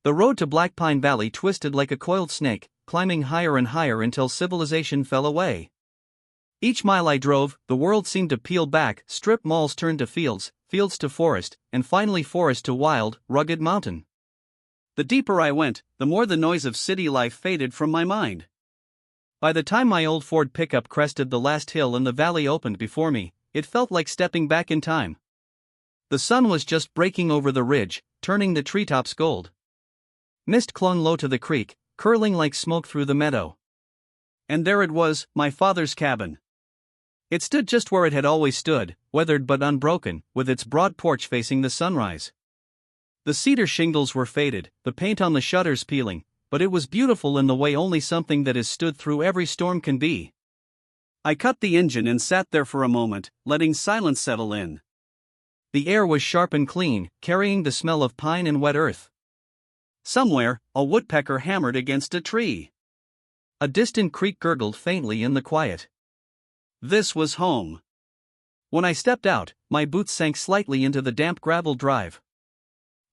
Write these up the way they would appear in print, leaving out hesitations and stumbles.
The road to Black Pine Valley twisted like a coiled snake, climbing higher and higher until civilization fell away. Each mile I drove, the world seemed to peel back, strip malls turned to fields, fields to forest, and finally forest to wild, rugged mountain. The deeper I went, the more the noise of city life faded from my mind. By the time my old Ford pickup crested the last hill and the valley opened before me, it felt like stepping back in time. The sun was just breaking over the ridge, turning the treetops gold. Mist clung low to the creek, curling like smoke through the meadow. And there it was, my father's cabin. It stood just where it had always stood, weathered but unbroken, with its broad porch facing the sunrise. The cedar shingles were faded, the paint on the shutters peeling, but it was beautiful in the way only something that has stood through every storm can be. I cut the engine and sat there for a moment, letting silence settle in. The air was sharp and clean, carrying the smell of pine and wet earth. Somewhere, a woodpecker hammered against a tree. A distant creek gurgled faintly in the quiet. This was home. When I stepped out, my boots sank slightly into the damp gravel drive.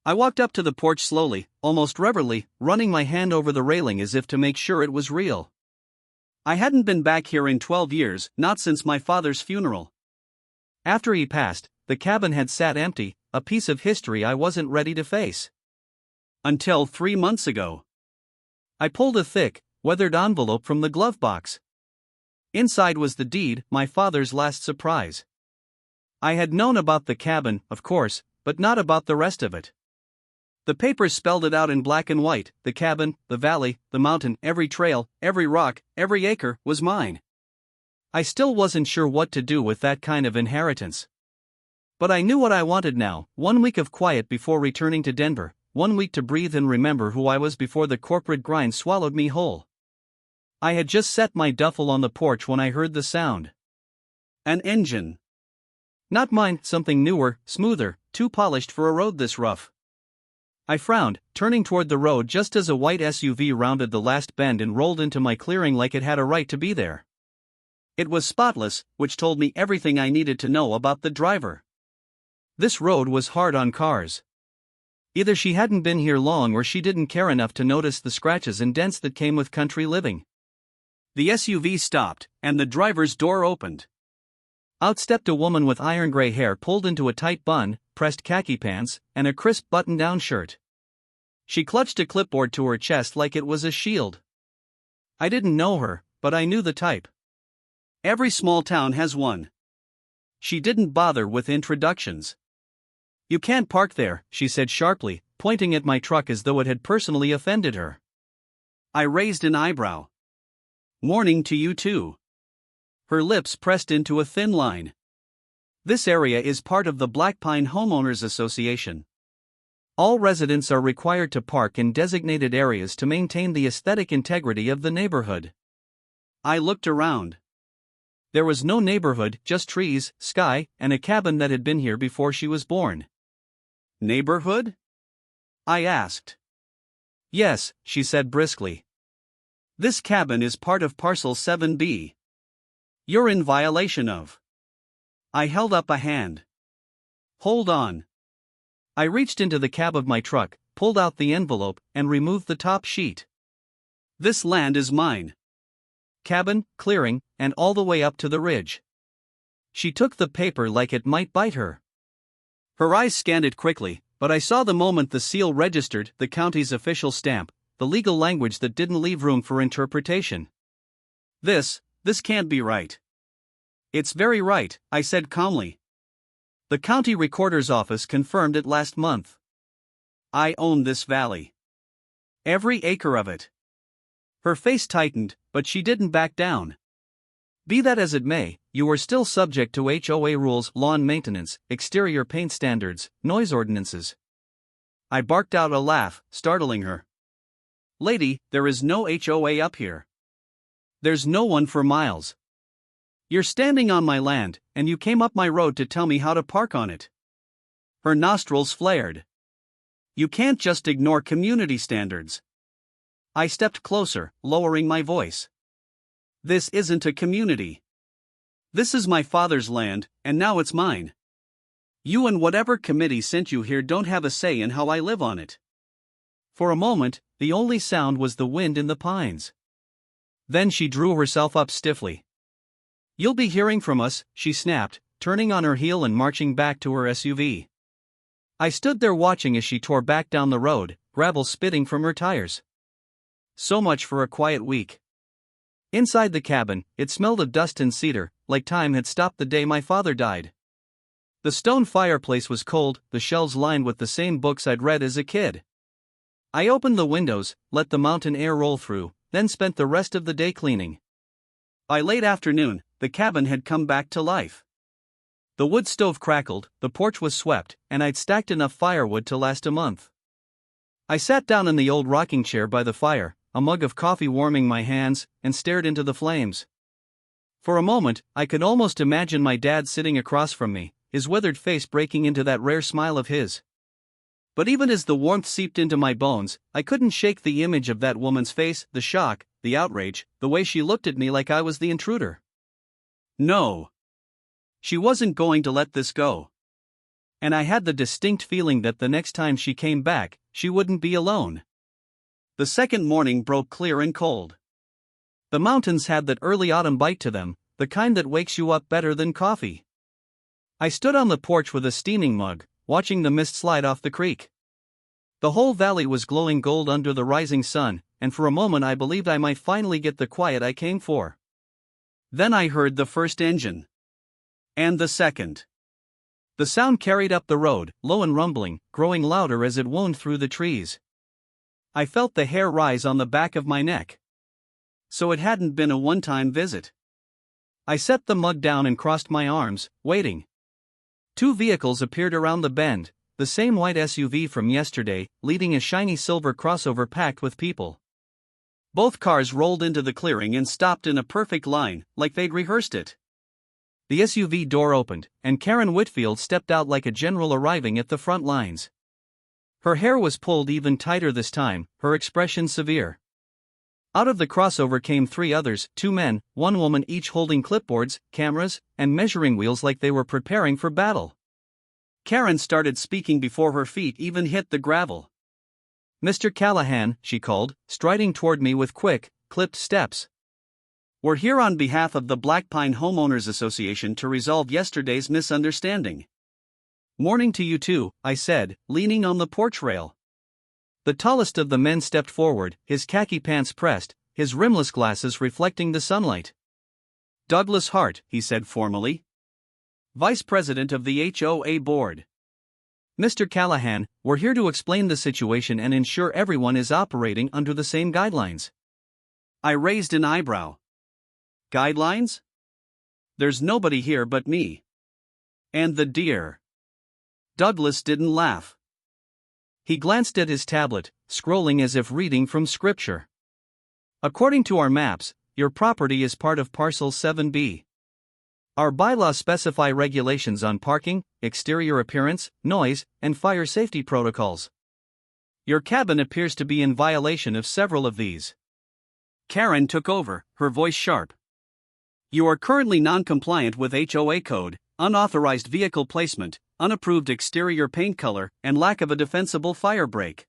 I walked up to the porch slowly, almost reverently, running my hand over the railing as if to make sure it was real. I hadn't been back here in 12 years, not since my father's funeral. After he passed, the cabin had sat empty, a piece of history I wasn't ready to face. Until 3 months ago. I pulled a thick, weathered envelope from the glove box. Inside was the deed, my father's last surprise. I had known about the cabin, of course, but not about the rest of it. The papers spelled it out in black and white: the cabin, the valley, the mountain, every trail, every rock, every acre was mine. I still wasn't sure what to do with that kind of inheritance. But I knew what I wanted now: 1 week of quiet before returning to Denver, 1 week to breathe and remember who I was before the corporate grind swallowed me whole. I had just set my duffel on the porch when I heard the sound. An engine. Not mine, something newer, smoother, too polished for a road this rough. I frowned, turning toward the road just as a white SUV rounded the last bend and rolled into my clearing like it had a right to be there. It was spotless, which told me everything I needed to know about the driver. This road was hard on cars. Either she hadn't been here long or she didn't care enough to notice the scratches and dents that came with country living. The SUV stopped, and the driver's door opened. Out stepped a woman with iron gray hair pulled into a tight bun, pressed khaki pants, and a crisp button-down shirt. She clutched a clipboard to her chest like it was a shield. I didn't know her, but I knew the type. Every small town has one. She didn't bother with introductions. "You can't park there," she said sharply, pointing at my truck as though it had personally offended her. I raised an eyebrow. "Morning to you too." Her lips pressed into a thin line. "This area is part of the Black Pine Homeowners Association. All residents are required to park in designated areas to maintain the aesthetic integrity of the neighborhood." I looked around. There was no neighborhood, just trees, sky, and a cabin that had been here before she was born. "Neighborhood?" I asked. "Yes," she said briskly. "This cabin is part of Parcel 7B. You're in violation of." I held up a hand. "Hold on." I reached into the cab of my truck, pulled out the envelope, and removed the top sheet. "This land is mine. Cabin, clearing, and all the way up to the ridge." She took the paper like it might bite her. Her eyes scanned it quickly, but I saw the moment the seal registered, the county's official stamp, the legal language that didn't leave room for interpretation. This can't be right." "It's very right," I said calmly. "The county recorder's office confirmed it last month. I own this valley. Every acre of it." Her face tightened, but she didn't back down. "Be that as it may, you are still subject to HOA rules, lawn maintenance, exterior paint standards, noise ordinances." I barked out a laugh, startling her. "Lady, there is no HOA up here. There's no one for miles. You're standing on my land, and you came up my road to tell me how to park on it." Her nostrils flared. "You can't just ignore community standards." I stepped closer, lowering my voice. "This isn't a community. This is my father's land, and now it's mine. You and whatever committee sent you here don't have a say in how I live on it. For a moment, the only sound was the wind in the pines. Then she drew herself up stiffly. "You'll be hearing from us," she snapped, turning on her heel and marching back to her SUV. I stood there watching as she tore back down the road, gravel spitting from her tires. So much for a quiet week. Inside the cabin, it smelled of dust and cedar, like time had stopped the day my father died. The stone fireplace was cold, the shelves lined with the same books I'd read as a kid. I opened the windows, let the mountain air roll through, then spent the rest of the day cleaning. By late afternoon, the cabin had come back to life. The wood stove crackled, the porch was swept, and I'd stacked enough firewood to last a month. I sat down in the old rocking chair by the fire, a mug of coffee warming my hands, and stared into the flames. For a moment, I could almost imagine my dad sitting across from me, his withered face breaking into that rare smile of his. But even as the warmth seeped into my bones, I couldn't shake the image of that woman's face, the shock, the outrage, the way she looked at me like I was the intruder. No. She wasn't going to let this go. And I had the distinct feeling that the next time she came back, she wouldn't be alone. The second morning broke clear and cold. The mountains had that early autumn bite to them, the kind that wakes you up better than coffee. I stood on the porch with a steaming mug, watching the mist slide off the creek. The whole valley was glowing gold under the rising sun, and for a moment I believed I might finally get the quiet I came for. Then I heard the first engine. And the second. The sound carried up the road, low and rumbling, growing louder as it wound through the trees. I felt the hair rise on the back of my neck. So it hadn't been a one-time visit. I set the mug down and crossed my arms, waiting. Two vehicles appeared around the bend, the same white SUV from yesterday, leading a shiny silver crossover packed with people. Both cars rolled into the clearing and stopped in a perfect line, like they'd rehearsed it. The SUV door opened, and Karen Whitfield stepped out like a general arriving at the front lines. Her hair was pulled even tighter this time, her expression severe. Out of the crossover came three others, two men, one woman, each holding clipboards, cameras, and measuring wheels like they were preparing for battle. Karen started speaking before her feet even hit the gravel. "Mr. Callahan," she called, striding toward me with quick, clipped steps. "We're here on behalf of the Black Pine Homeowners Association to resolve yesterday's misunderstanding." "Morning to you too," I said, leaning on the porch rail. The tallest of the men stepped forward, his khaki pants pressed, his rimless glasses reflecting the sunlight. "Douglas Hart," he said formally. "Vice President of the HOA Board. Mr. Callahan, we're here to explain the situation and ensure everyone is operating under the same guidelines." I raised an eyebrow. "Guidelines? There's nobody here but me. And the deer." Douglas didn't laugh. He glanced at his tablet, scrolling as if reading from scripture. "According to our maps, your property is part of Parcel 7B. Our bylaws specify regulations on parking, exterior appearance, noise, and fire safety protocols. Your cabin appears to be in violation of several of these." Karen took over, her voice sharp. "You are currently non-compliant with HOA code, unauthorized vehicle placement, unapproved exterior paint color, and lack of a defensible fire break."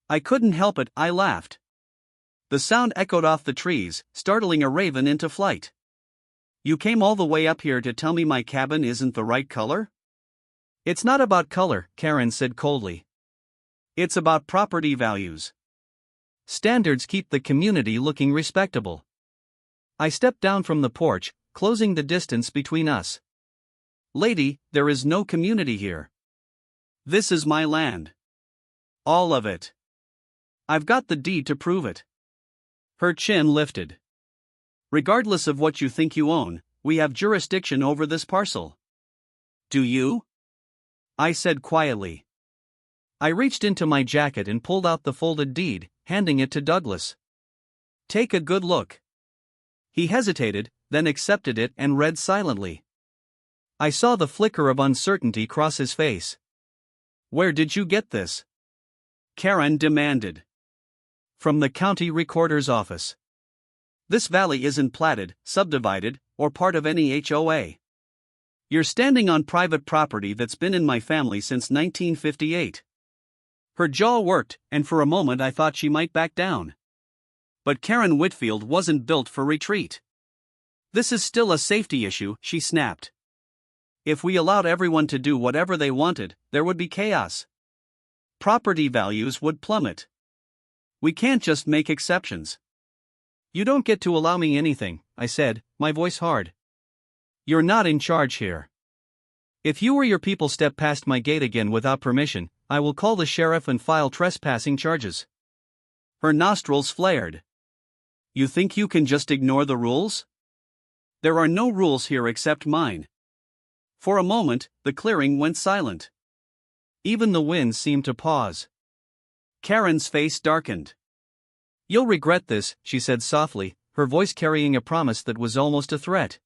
I couldn't help it, I laughed. The sound echoed off the trees, startling a raven into flight. "You came all the way up here to tell me my cabin isn't the right color?" "It's not about color," Karen said coldly. "It's about property values. Standards keep the community looking respectable." I stepped down from the porch, closing the distance between us. "Lady, there is no community here. This is my land. All of it. I've got the deed to prove it." Her chin lifted. "Regardless of what you think you own, we have jurisdiction over this parcel." "Do you?" I said quietly. I reached into my jacket and pulled out the folded deed, handing it to Douglas. "Take a good look." He hesitated, then accepted it and read silently. I saw the flicker of uncertainty cross his face. "Where did you get this?" Karen demanded. "From the county recorder's office. This valley isn't platted, subdivided, or part of any HOA. You're standing on private property that's been in my family since 1958. Her jaw worked, and for a moment I thought she might back down. But Karen Whitfield wasn't built for retreat. "This is still a safety issue," she snapped. "If we allowed everyone to do whatever they wanted, there would be chaos. Property values would plummet. We can't just make exceptions." "You don't get to allow me anything," I said, my voice hard. "You're not in charge here. If you or your people step past my gate again without permission, I will call the sheriff and file trespassing charges." Her nostrils flared. "You think you can just ignore the rules?" "There are no rules here except mine." For a moment, the clearing went silent. Even the wind seemed to pause. Karen's face darkened. "You'll regret this," she said softly, her voice carrying a promise that was almost a threat.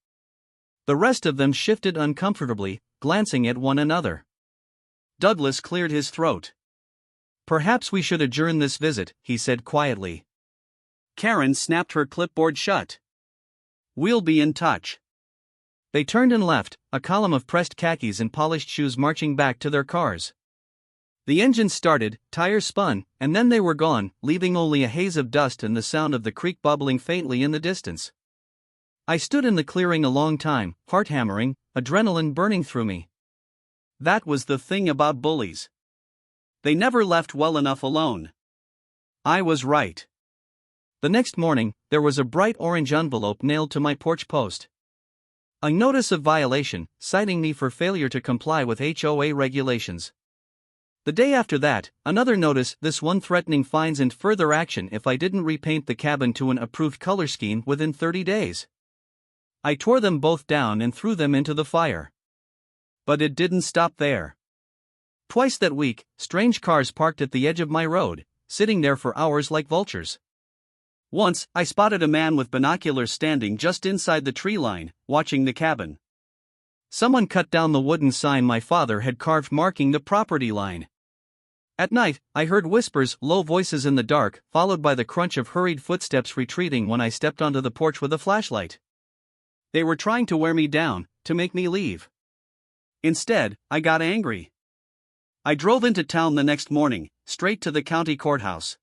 The rest of them shifted uncomfortably, glancing at one another. Douglas cleared his throat. "Perhaps we should adjourn this visit," he said quietly. Karen snapped her clipboard shut. "We'll be in touch." They turned and left, a column of pressed khakis and polished shoes marching back to their cars. The engine started, tires spun, and then they were gone, leaving only a haze of dust and the sound of the creek bubbling faintly in the distance. I stood in the clearing a long time, heart hammering, adrenaline burning through me. That was the thing about bullies. They never left well enough alone. I was right. The next morning, there was a bright orange envelope nailed to my porch post. A notice of violation, citing me for failure to comply with HOA regulations. The day after that, another notice, this one threatening fines and further action if I didn't repaint the cabin to an approved color scheme within 30 days. I tore them both down and threw them into the fire. But it didn't stop there. Twice that week, strange cars parked at the edge of my road, sitting there for hours like vultures. Once, I spotted a man with binoculars standing just inside the tree line, watching the cabin. Someone cut down the wooden sign my father had carved marking the property line. At night, I heard whispers, low voices in the dark, followed by the crunch of hurried footsteps retreating when I stepped onto the porch with a flashlight. They were trying to wear me down, to make me leave. Instead, I got angry. I drove into town the next morning, straight to the county courthouse.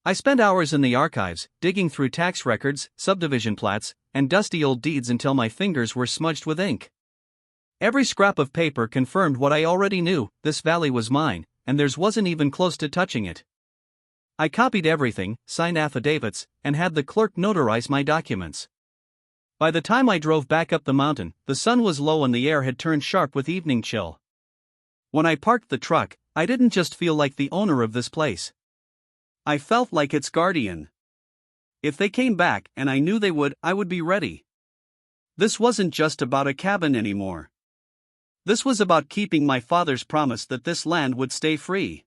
I spent hours in the archives, digging through tax records, subdivision plats, and dusty old deeds until my fingers were smudged with ink. Every scrap of paper confirmed what I already knew: this valley was mine, and theirs wasn't even close to touching it. I copied everything, signed affidavits, and had the clerk notarize my documents. By the time I drove back up the mountain, the sun was low and the air had turned sharp with evening chill. When I parked the truck, I didn't just feel like the owner of this place. I felt like its guardian. If they came back, and I knew they would, I would be ready. This wasn't just about a cabin anymore. This was about keeping my father's promise that this land would stay free.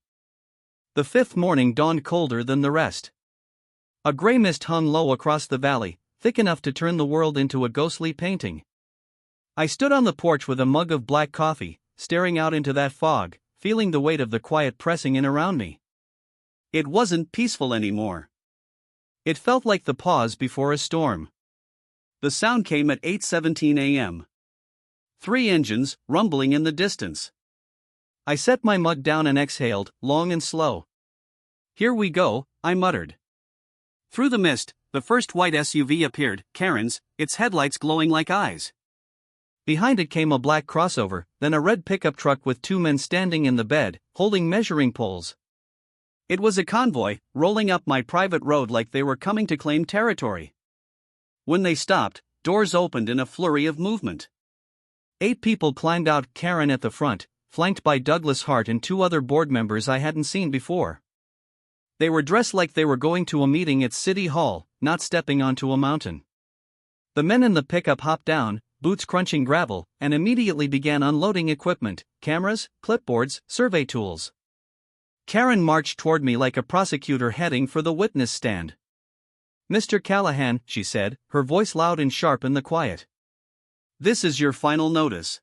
The fifth morning dawned colder than the rest. A gray mist hung low across the valley, thick enough to turn the world into a ghostly painting. I stood on the porch with a mug of black coffee, staring out into that fog, feeling the weight of the quiet pressing in around me. It wasn't peaceful anymore. It felt like the pause before a storm. The sound came at 8:17 a.m. 3 engines, rumbling in the distance. I set my mug down and exhaled, long and slow. "Here we go," I muttered. Through the mist, the first white SUV appeared, Karen's, its headlights glowing like eyes. Behind it came a black crossover, then a red pickup truck with 2 men standing in the bed, holding measuring poles. It was a convoy, rolling up my private road like they were coming to claim territory. When they stopped, doors opened in a flurry of movement. 8 people climbed out, Karen at the front, flanked by Douglas Hart and 2 other board members I hadn't seen before. They were dressed like they were going to a meeting at City Hall, not stepping onto a mountain. The men in the pickup hopped down, boots crunching gravel, and immediately began unloading equipment, cameras, clipboards, survey tools. Karen marched toward me like a prosecutor heading for the witness stand. "Mr. Callahan," she said, her voice loud and sharp in the quiet. "This is your final notice.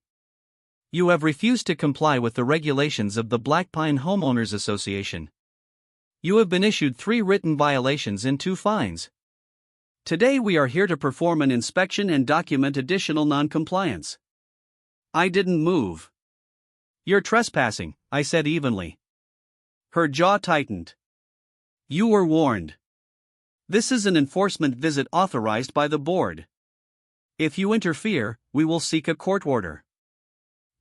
You have refused to comply with the regulations of the Black Pine Homeowners Association. You have been issued 3 written violations and 2 fines. Today we are here to perform an inspection and document additional non-compliance." I didn't move. "You're trespassing," I said evenly. Her jaw tightened. You were warned. This is an enforcement visit authorized by the board. If you interfere, we will seek a court order.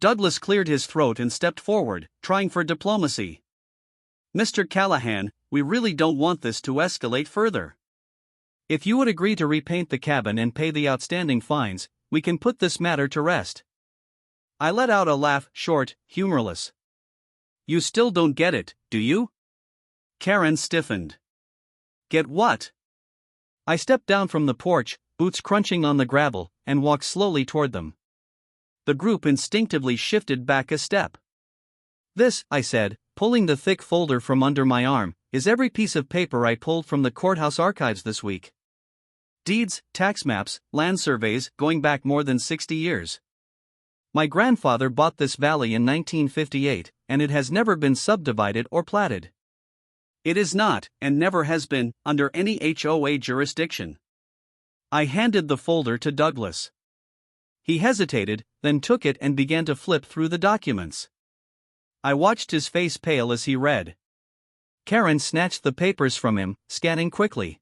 Douglas cleared his throat and stepped forward, trying for diplomacy. Mr. Callahan, we really don't want this to escalate further. If you would agree to repaint the cabin and pay the outstanding fines, we can put this matter to rest. I let out a laugh, short, humorless. You still don't get it, do you? Karen stiffened. Get what? I stepped down from the porch, boots crunching on the gravel, and walked slowly toward them. The group instinctively shifted back a step. This, I said, pulling the thick folder from under my arm, is every piece of paper I pulled from the courthouse archives this week. Deeds, tax maps, land surveys going back more than 60 years. My grandfather bought this valley in 1958, and it has never been subdivided or platted. It is not, and never has been, under any HOA jurisdiction. I handed the folder to Douglas. He hesitated, then took it and began to flip through the documents. I watched his face pale as he read. Karen snatched the papers from him, scanning quickly.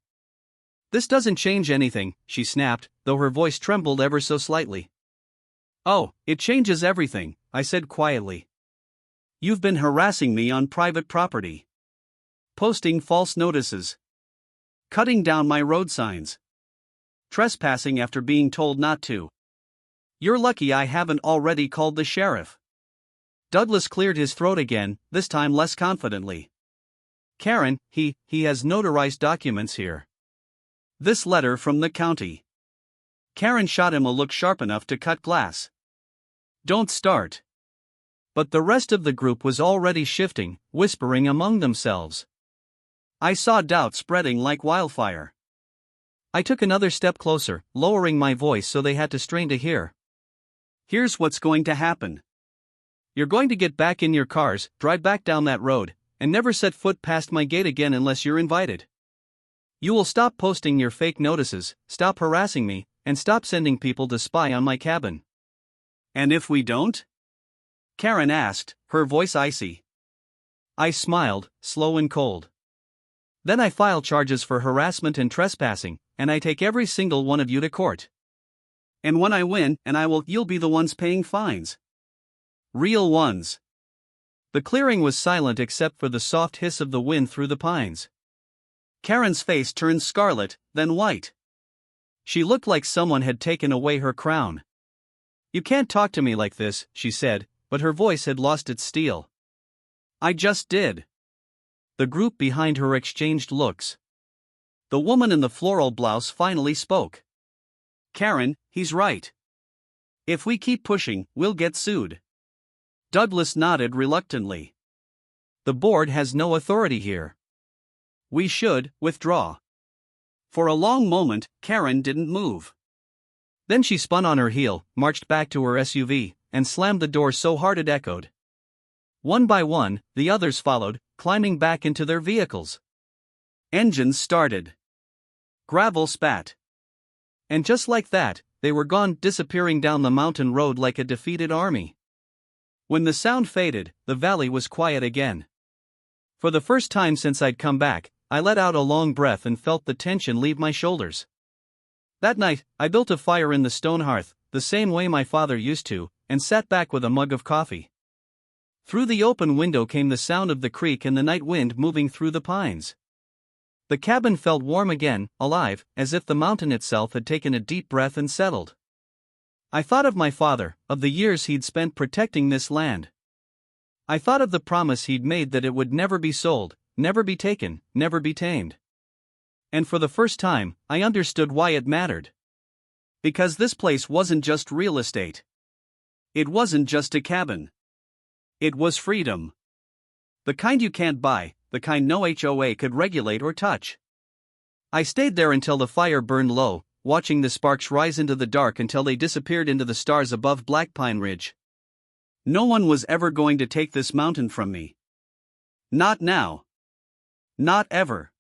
This doesn't change anything, she snapped, though her voice trembled ever so slightly. Oh, it changes everything, I said quietly. You've been harassing me on private property. Posting false notices. Cutting down my road signs. Trespassing after being told not to. You're lucky I haven't already called the sheriff. Douglas cleared his throat again, this time less confidently. Karen, he has notarized documents here. This letter from the county. Karen shot him a look sharp enough to cut glass. Don't start. But the rest of the group was already shifting, whispering among themselves. I saw doubt spreading like wildfire. I took another step closer, lowering my voice so they had to strain to hear. Here's what's going to happen. You're going to get back in your cars, drive back down that road, and never set foot past my gate again unless you're invited. You will stop posting your fake notices, stop harassing me, and stop sending people to spy on my cabin. And if we don't? Karen asked, her voice icy. I smiled, slow and cold. Then I file charges for harassment and trespassing, and I take every single one of you to court. And when I win, you'll be the ones paying fines. Real ones. The clearing was silent except for the soft hiss of the wind through the pines. Karen's face turned scarlet, then white. She looked like someone had taken away her crown. You can't talk to me like this, she said, but her voice had lost its steel. I just did. The group behind her exchanged looks. The woman in the floral blouse finally spoke. Karen, he's right. If we keep pushing, we'll get sued. Douglas nodded reluctantly. The board has no authority here. We should withdraw. For a long moment, Karen didn't move. Then she spun on her heel, marched back to her SUV, and slammed the door so hard it echoed. One by one, the others followed, climbing back into their vehicles. Engines started. Gravel spat. And just like that, they were gone, disappearing down the mountain road like a defeated army. When the sound faded, the valley was quiet again. For the first time since I'd come back, I let out a long breath and felt the tension leave my shoulders. That night, I built a fire in the stone hearth, the same way my father used to, and sat back with a mug of coffee. Through the open window came the sound of the creek and the night wind moving through the pines. The cabin felt warm again, alive, as if the mountain itself had taken a deep breath and settled. I thought of my father, of the years he'd spent protecting this land. I thought of the promise he'd made that it would never be sold, never be taken, never be tamed. And for the first time, I understood why it mattered. Because this place wasn't just real estate. It wasn't just a cabin. It was freedom. The kind you can't buy, the kind no HOA could regulate or touch. I stayed there until the fire burned low, watching the sparks rise into the dark until they disappeared into the stars above Black Pine Ridge. No one was ever going to take this mountain from me. Not now. Not ever.